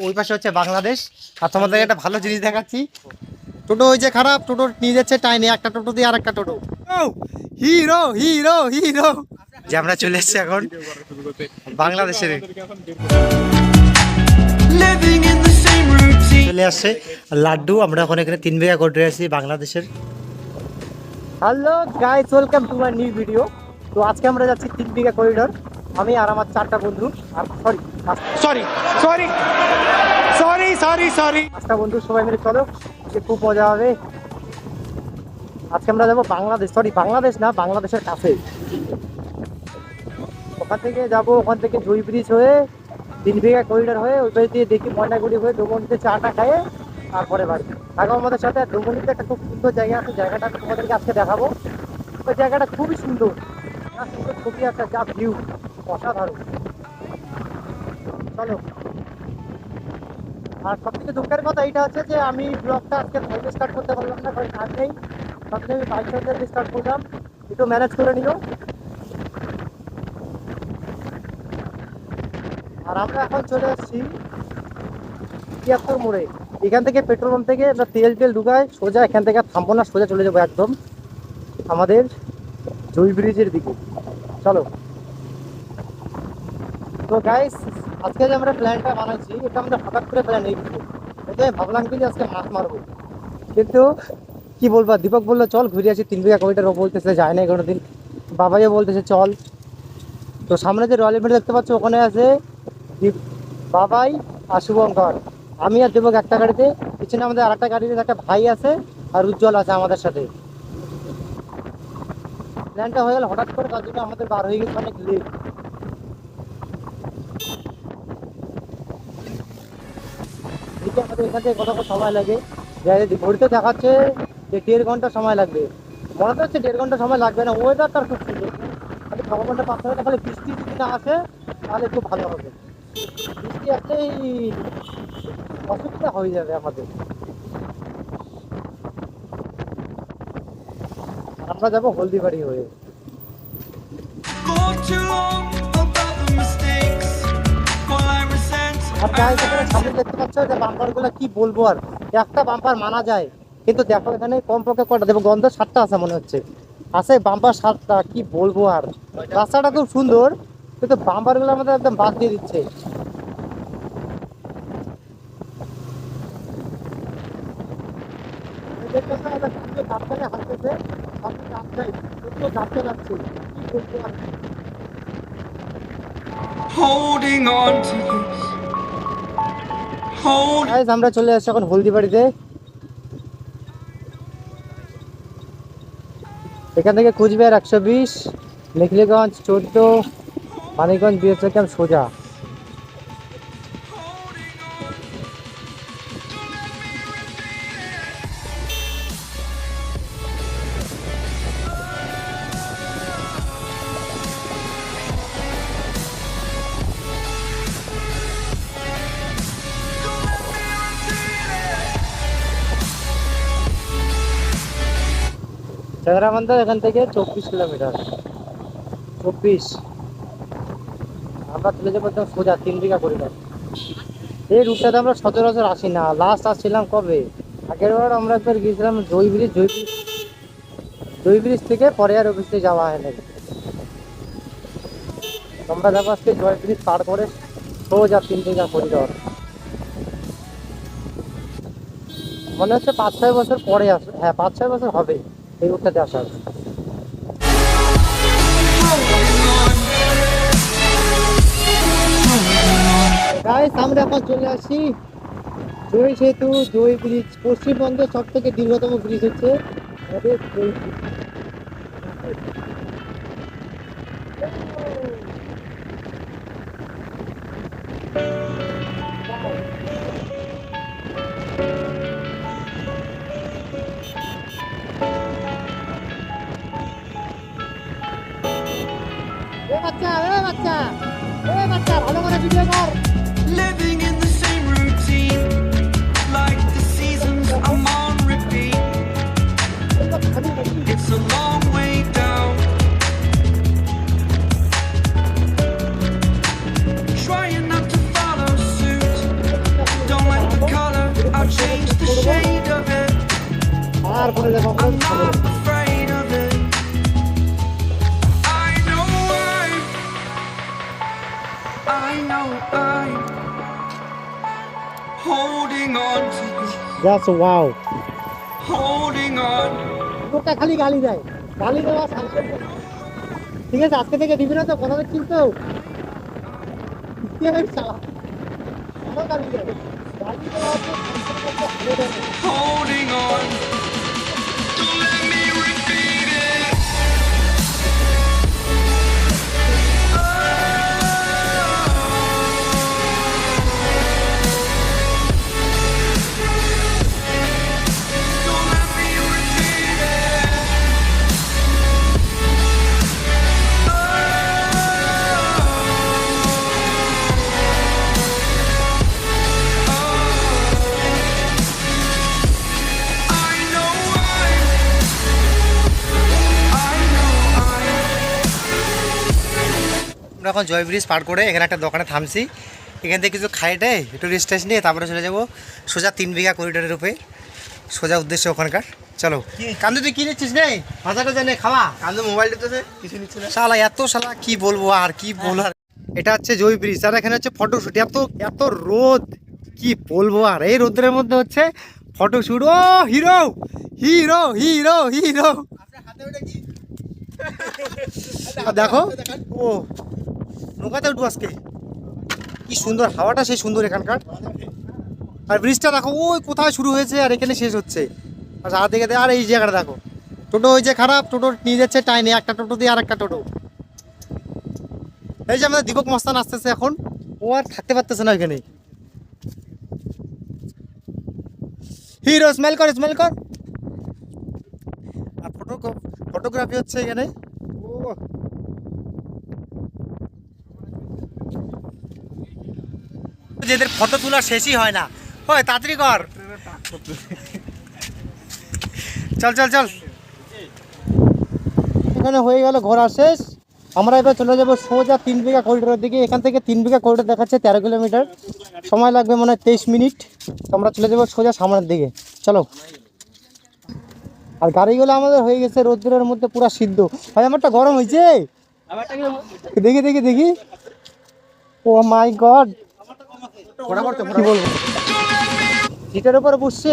ওই পাশে হচ্ছে বাংলাদেশ। আর তোমাদের একটা ভালো জিনিস দেখাচ্ছি, টোটো ওই যে খারাপ, টোটো নিয়ে যাচ্ছে টাইনে, একটা টোটো দিয়ে আর একটা টোটো। হিরো হিরো হিরো যে আমরা চলে এসেছি এখন বাংলাদেশের, চলে আসছে লাড্ডু। আমরা এখন এখানে 3 বিঘা করে আছি বাংলাদেশের। Hello guys, welcome to my new video. তো আজকে আমরা যাচ্ছি 3 বিঘা করিডোর, আমি আর আমার 4টা বন্ধু। আর সরি 5টা বন্ধু সবাই মিলে চলো, খুব মজা হবে। আজকে আমরা যাবো বাংলাদেশ, বাংলাদেশ না, বাংলাদেশের কাছে। ওখান থেকে যাবো, ওখান থেকে জুই ব্রিজ হয়ে 3 বিঘা করিডোর হয়ে ওই পাশ দিয়ে দেখি ময়নাগুড়ি হয়ে ডুমনিতে চাটা খাইয়ে তারপরে বাড়ি থাকো আমাদের সাথে। ডুমনিতে একটা খুব সুন্দর জায়গা আছে, জায়গাটা তোমাদেরকে আজকে দেখাবো। ওই জায়গাটা খুবই সুন্দর, সুন্দর ছবি আছে, যা ভিউ অসাধারণ। চলো। আর সব থেকে দুঃখের কথা এইটা হচ্ছে যে আমি ব্লগটা আজকে ভাইবে স্টার্ট করতে পারলাম না, কারণ কাজ নেই। সবথেকে আমি বাইক চালাতে স্টার্ট করলাম, একটু ম্যানেজ করে নিল। আর আমরা এখন চলে এসেছি 73 মোড়ে। এখান থেকে পেট্রোল পাম্প থেকে আমরা তেল ঢুকাই, সোজা এখান থেকে থামবো না, সোজা চলে যাবো একদম আমাদের জুই ব্রিজের দিকে। চলো। তো গাইস, আজকে যে আমরা প্ল্যানটা বানাচ্ছি, এটা আমরা হঠাৎ করে প্ল্যান এই প্রথমে ভাবলাম কি আজকে মাছ মারবো, কিন্তু কি বলবো, দীপক বললো চল ঘুরে আসি 3 বিঘা করিডোর। ও বলতেছে যায় না কোনোদিন, বাবাইও বলতেছে চল। তো সামনে যে রয়্যাল এনফিল্ড দেখতে পাচ্ছ, ওখানে আছে বাবাই আর শুভঙ্কর, আমি আর দীপক একটা গাড়িতে, পিছনে আমাদের আর একটা গাড়িতে একটা ভাই আছে আর উজ্জ্বল আছে আমাদের সাথে। প্ল্যানটা হয়ে গেল হঠাৎ করে, তার জন্য আমাদের বার হয়ে গেছে অনেক লেট। আমাদের এখান থেকে কত সময় লাগে, ঘড়িতে দেখাচ্ছে যে 1.5 ঘন্টা সময় লাগবে। মনে তো হচ্ছে 1.5 ঘন্টা সময় লাগবে না, ওয়েদারটা খুব সুন্দর। খালি ভগবানটা পাঁচ মিনিট, খালি বৃষ্টি যদি না আসে তাহলে খুব ভালো হবে। বৃষ্টি আসলেই অসুবিধা হয়ে যাবে আমাদের। আমরা যাবো হলদিবাড়ি হয়ে। আর গাইস, এখানে সামনে দেখতে পাচ্ছ যে বাম্পার গুলো, কি বলবো আর, একটা বাম্পার মানা যায়, কিন্তু দেখো এখানে কমপক্ষে কটা দেবো, গন্ধ 7টা আছে মনে হচ্ছে, আছে বাম্পার 7টা, কি বলবো আর। রাস্তাটা খুব সুন্দর, কিন্তু বাম্পার গুলো আমাদের একদম বাদ দিয়ে দিচ্ছে। আমরা চলে আসছি এখন হলদিবাড়িতে। এখান থেকে কুচবিহার 120, মেখলিগঞ্জ 14, মানিকগঞ্জ বিএসএ ক্যাম্প সোজা। চেংরাবান্ধা এখান থেকে 24 কিলোমিটার, 24। আমরা চলে যাবো একদম সোজা 3 বিঘা করিডোর। এই রুটটাতে আমরা সচরাচর আসি না, লাস্ট আসছিলাম কবে, আগের বার আমরা একবার গিয়েছিলাম জুই ব্রিজ থেকে, পরে আর অফিসে যাওয়া হয় না। আমরা যাবো আজকে জয় ব্রিজ পার করে সোজা 3 বিঘা করিডোর। মনে হচ্ছে 5-6 বছর পরে আসবে, হ্যাঁ 5-6 বছর হবে এই রুটটাতে আসার। গাইস, আমরা এখন চলে আসি জয় সেতু, জয় ব্রিজ, পশ্চিমবঙ্গের সব থেকে দীর্ঘতম ব্রিজ হচ্ছে আমাদের জয় ব্রিজ। বাচ্চা ভালো করে ভিডিও কর। Living in the same routine, like the seasons, I'm on repeat. It's a long way down. Trying not to follow তারপরে যাবো আমরা I'm সাগরে। not afraid of it. I know I'm holding on to you, just wow, holding on. লোকটা খালি গালি দেয়, গালি দেওয়া সাইকেল। ঠিক আছে, আজকে থেকে দিবি না তো, কথা দেখছিস তো? কি হবে শালা? আরো গালি দেয়। গালি দেওয়া হচ্ছে সাইকেল করতে ভালো দেয় না। Holding on. Don't let me repeat it. Don't let me repeat it. I know আমরা এখন জয় ব্রিজ পার করে এখানে একটা দোকানে থামছি। এখান থেকে কিছু খাইটে একটু রেস্ট নিয়ে তারপরে চলে যাবো সোজা 3 বিঘা করিডোরের উপরে, সোজা উদ্দেশ্য ওখানকার। চলো। কান্দু তুই কি নিচ্ছিস নে? ভাজাটা জানে খাওয়া। কান্দু মোবাইল টিপতেছে, কিছু নিচ্ছে না। শালা এত শালা কি বলবো আর কি বলবো আর। এটা হচ্ছে জয় ব্রিজ আর এখানে হচ্ছে ফটোশুট। এত এত রোদ কি বলবো আর, এই রোদের মধ্যে হচ্ছে ফটোশুট। ও হিরো হিরো হিরো হিরো, হাতে ওটা কি? দেখো। ও নৌকাতে উঠবো আজকে, কি সুন্দর হাওয়াটা, সেই সুন্দর এখানকার। আর ব্রিজটা দেখো ওই কোথায় শুরু হয়েছে আর এখানে শেষ হচ্ছে। আর হাত দেখে আর এই জায়গাটা দেখো, টোটো ওই যে খারাপ, টোটো নিয়ে যাচ্ছে টাইনে, একটা টোটো দিয়ে আর একটা টোটো। এই যে আমাদের দীপক মস্তান আসতেছে এখন, ও আর থাকতে পারতেছে না এখানে। হিরো স্মেল কর, স্মেল কর। আর ফটোগ্রাফি হচ্ছে এখানে। ও যেদের ফটো তোলা শেষই হয় না, ওই তাড়াতাড়ি কর। চল চল চল, এখানে হয়ে গেল ঘোরা শেষ। আমরা এবার চলে যাবো সোজা 3 বিঘা করিডোরের দিকে। এখান থেকে 3 বিঘা করিডোর দেখাচ্ছে 13 কিলোমিটার, সময় লাগবে মনে হয় 23 মিনিট। তো আমরা চলে যাবো সোজা সামনের দিকে, চলো। আর গাড়িগুলো আমাদের হয়ে গেছে রোদ্দুরের মধ্যে পুরো সিদ্ধ। ভাই আমারটা গরম হয়েছে, দেখি দেখি দেখি। ও মাই গড, কি বলবো, সিটের উপর বসছি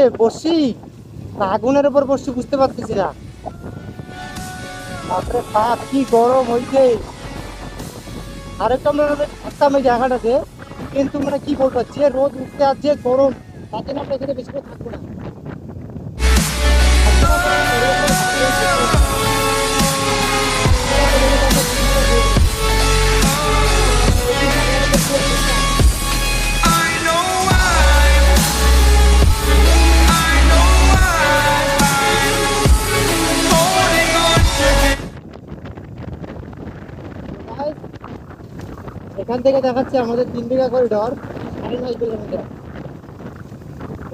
না আগুনের উপর বসছি বুঝতে পারতেছি না। বাপরে বাপ কি গরম হয়েছে। আরেকটা আমরা থাকতাম এই জায়গাটাতে, কিন্তু মানে কি বলবো, যে রোদ উঠতে আর যে গরম, তাতে না আমরা এখানে বেশি করে থাকবো না। I know I'm holding on to it. এখান থেকে দেখাচ্ছে আমাদের 3 বিঘা করিডর 9.5 কিলোমিটার।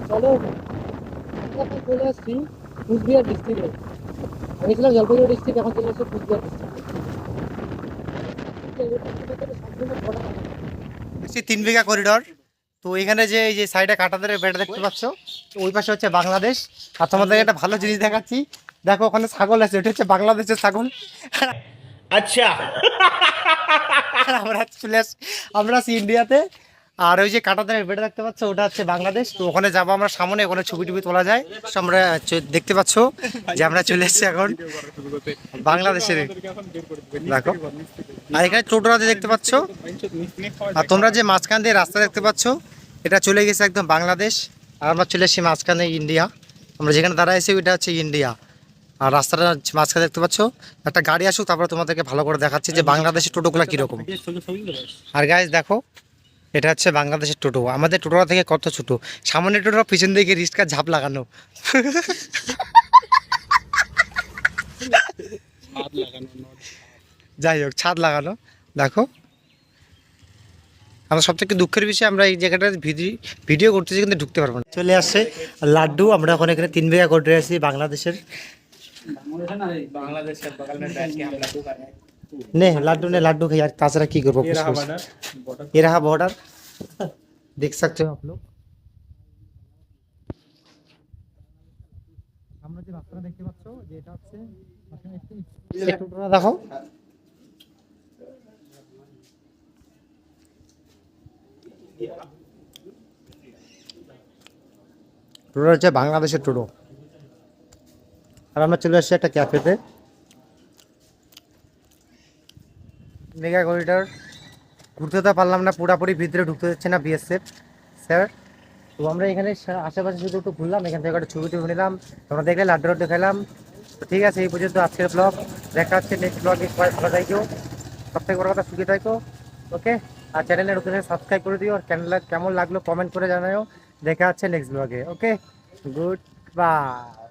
চলো আমরা এখন চলে আসছি কুচবিহার ডিস্ট্রিক্টে। আমি ছিলাম জলপাইগুড়ি ডিস্ট্রিক্ট, এখন চলে আসছি কুচবিহার ডিস্ট্রিক্ট। 3 বিঘা করিডর। তো এখানে যে এই যে সাইডে কাঁটাদের বেড়া দেখতে পাচ্ছ, ওই পাশে হচ্ছে বাংলাদেশ। আর তোমাদের একটা ভালো জিনিস দেখাচ্ছি, দেখো ওখানে ছাগল আছে, ওটা হচ্ছে বাংলাদেশের ছাগল। আচ্ছা, আর আমরা আছি ইন্ডিয়াতে। আর ওই যে কাঁটাদের বেড়া দেখতে পাচ্ছ, ওটা হচ্ছে বাংলাদেশ। তো ওখানে যাবো আমরা সামনে, ওখানে ছবি টবি তোলা যায়। তো আমরা দেখতে পাচ্ছ যে আমরা চলে এসেছি এখন বাংলাদেশের, দেখো। আর এখানে টোটোরাতে দেখতে পাচ্ছ, আর তোমরা যে মাঝখান দিয়ে রাস্তা দেখতে পাচ্ছ, এটা চলে গেছে একদম বাংলাদেশ। আর আমরা চলে এসেছি মাঝখানে ইন্ডিয়া। আমরা যেখানে দাঁড়াইছি ওইটা হচ্ছে ইন্ডিয়া। আর রাস্তাটা মাঝখানে দেখতে পাচ্ছ, একটা গাড়ি আসুক তারপরে তোমাদেরকে ভালো করে দেখাচ্ছি যে বাংলাদেশের টোটোগুলো কীরকম। আর গাইজ দেখো, এটা হচ্ছে বাংলাদেশের টোটো। আমাদের টোটোটা থেকে কত ছোটো, সামনে টোটো, পিছন দিকে রিস্কার ঝাপ লাগানো। যাই হোক, ছাদ লাগানো, দেখো। আমার সবথেকে দুঃখের বিষয়, আমরা এই জায়গাটা ভিডিও করতেছি কিন্তু ঢুকতে পারবো না। চলে আসছে লাড্ডু, আমরা এখন এখানে 3 বিঘা করে আসছি বাংলাদেশের। নে लाड्डू ने लाड्डू खाई यार, ताजरा की करबो कुछ ये रहा बॉर्डर, देख सकते हो आप लोग। আমরা যে রাস্তাটা দেখতে পাচ্ছ যে এটা হচ্ছে টোটোটা দেখো টোটো হচ্ছে বাংলাদেশের টোটো। আর আমরা চলে আসছি একটা ক্যাফেতে, মেগা করিডর। ঘুরতে তো পারলাম না, পুরাপুরি ভিতরে ঢুকতে দিচ্ছে না বিএসএফ স্যার। তো আমরা এখানে আশেপাশে শুধু একটু ঘুরলাম, এখান থেকে একটা ছবি টবি নিলাম, তোমরা দেখলে লাড্ডু লাড্ডু খেলাম। তো ঠিক আছে, এই পর্যন্ত আজকের ব্লগ। দেখা হচ্ছে নেক্সট ব্লগে। সবাই ভালো থাকো, সব থেকে বড় কথা সুখে থাকো। ওকে, আর চ্যানেলে নতুন সাবস্ক্রাইব করে দিও, আর চ্যানেল কেমন লাগলো কমেন্ট করে জানাও। দেখা হচ্ছে নেক্সট ব্লগে। ওকে, গুড বাই।